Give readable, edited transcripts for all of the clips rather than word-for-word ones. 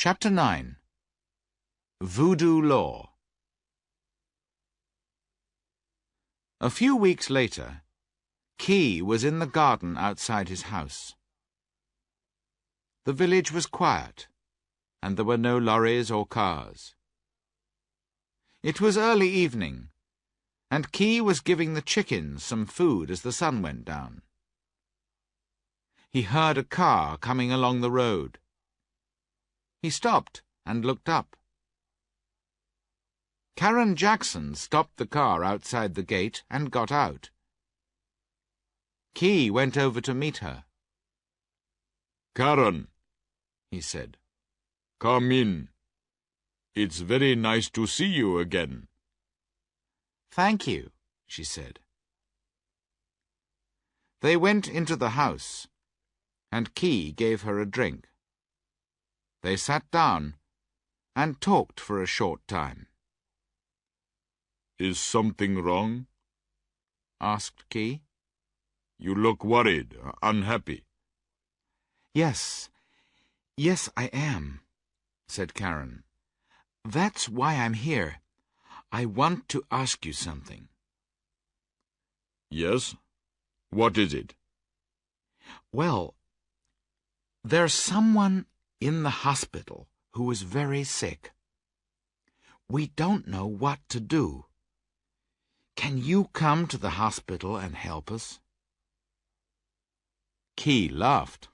Chapter 9. Voodoo Law. A few weeks later, Key was in the garden outside his house. The village was quiet, and there were no lorries or cars. It was early evening, and Key was giving the chickens some food as the sun went down. He heard a car coming along the road. He stopped and looked up. Karen Jackson stopped the car outside the gate and got out. Key went over to meet her. "Karen," he said, "come in. It's very nice to see you again." "Thank you," she said. They went into the house, and Key gave her a drink. They sat down and talked for a short time. "Is something wrong?" asked Key. "You look worried, unhappy." Yes, I am," said Karen. "That's why I'm here. I want to ask you something." "Yes? What is it?" "Well, there's someone in the hospital who is very sick. We don't know what to do. Can you come to the hospital and help us?" Key laughed.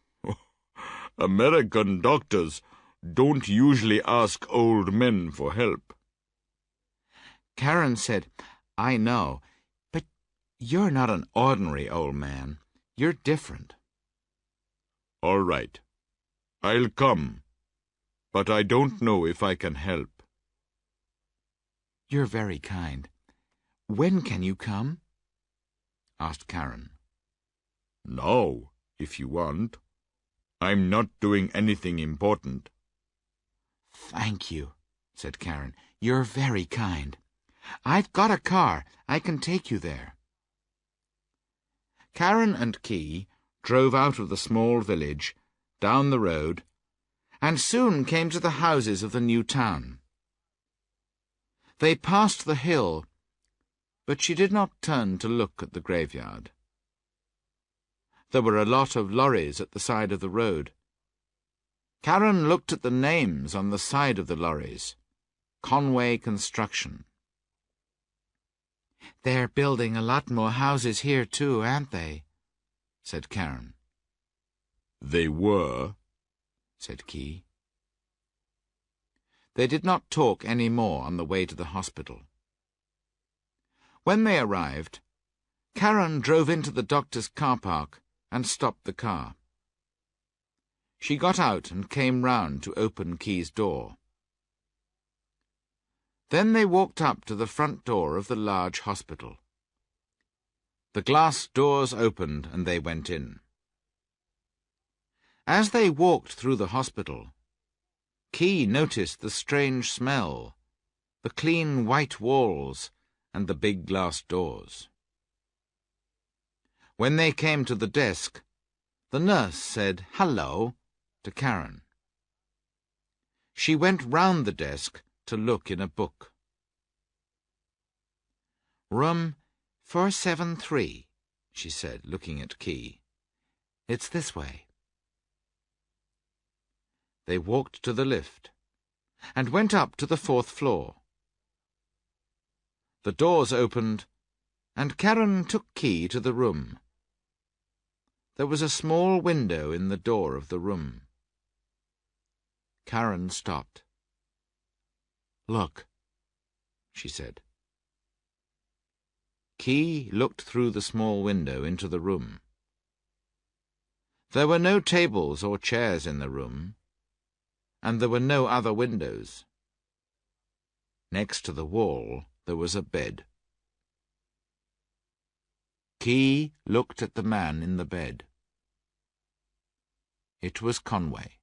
"American doctors don't usually ask old men for help." Karen said, "I know, but you're not an ordinary old man. You're different." "All right. I'll come, but I don't know if I can help." "You're very kind. When can you come?" asked Karen. "Now, if you want. I'm not doing anything important." "Thank you," said Karen. "You're very kind. I've got a car. I can take you there." Karen and Key drove out of the small village, down the road, and soon came to the houses of the new town. They passed the hill, but she did not turn to look at the graveyard. There were a lot of lorries at the side of the road. Karen looked at the names on the side of the lorries. Conway Construction. "They're building a lot more houses here too, aren't they?" said Karen. "They were," said Key. They did not talk any more on the way to the hospital. When they arrived, Karen drove into the doctor's car park and stopped the car. She got out and came round to open Key's door. Then they walked up to the front door of the large hospital. The glass doors opened and they went in. As they walked through the hospital, Key noticed the strange smell, the clean white walls, and the big glass doors. When they came to the desk, the nurse said "Hello" to Karen. She went round the desk to look in a book. "Room 473, she said, looking at Key. "It's this way." They walked to the lift and went up to the 4th floor. The doors opened, and Karen took Key to the room. There was a small window in the door of the room. Karen stopped. "Look," she said. Key looked through the small window into the room. There were no tables or chairs in the room, and there were no other windows. Next to the wall there was a bed. Key looked at the man in the bed. It was Conway.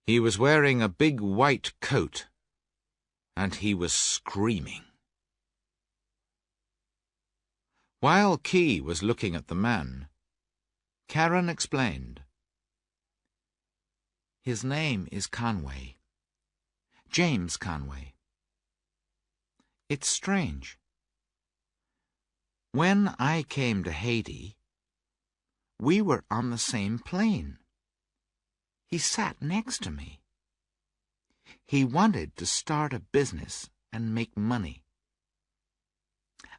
He was wearing a big white coat, and he was screaming. While Key was looking at the man, Karen explained. His name is Conway. James Conway. It's strange. When I came to Haiti, we were on the same plane. He sat next to me. He wanted to start a business and make money.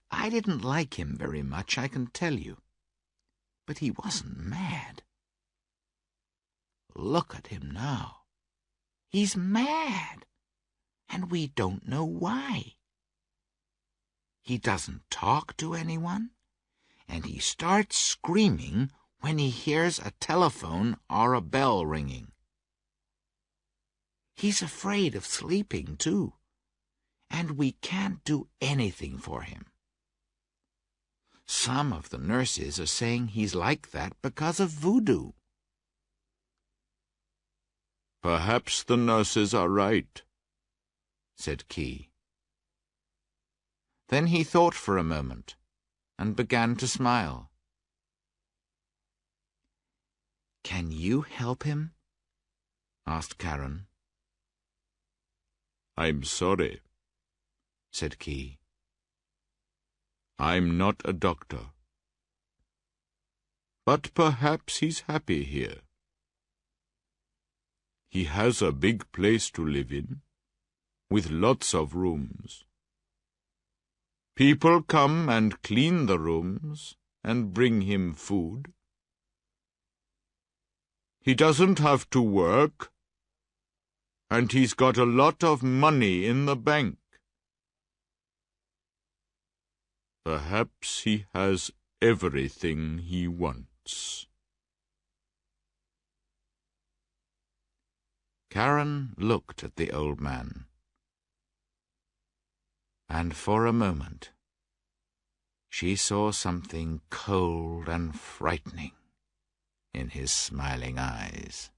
I didn't like him very much, I can tell you. But he wasn't mad. Look at him now. He's mad, and we don't know why. He doesn't talk to anyone, and he starts screaming when he hears a telephone or a bell ringing. He's afraid of sleeping, too, and we can't do anything for him. Some of the nurses are saying he's like that because of voodoo. Perhaps the nurses are right, said Key. Then he thought for a moment and began to smile. Can you help him? Asked Karen. I'm sorry, said Key. I'm not a doctor. But perhaps he's happy here. He has a big place to live in, with lots of rooms. People come and clean the rooms and bring him food. He doesn't have to work, and he's got a lot of money in the bank. Perhaps he has everything he wants. Karen looked at the old man, and for a moment she saw something cold and frightening in his smiling eyes.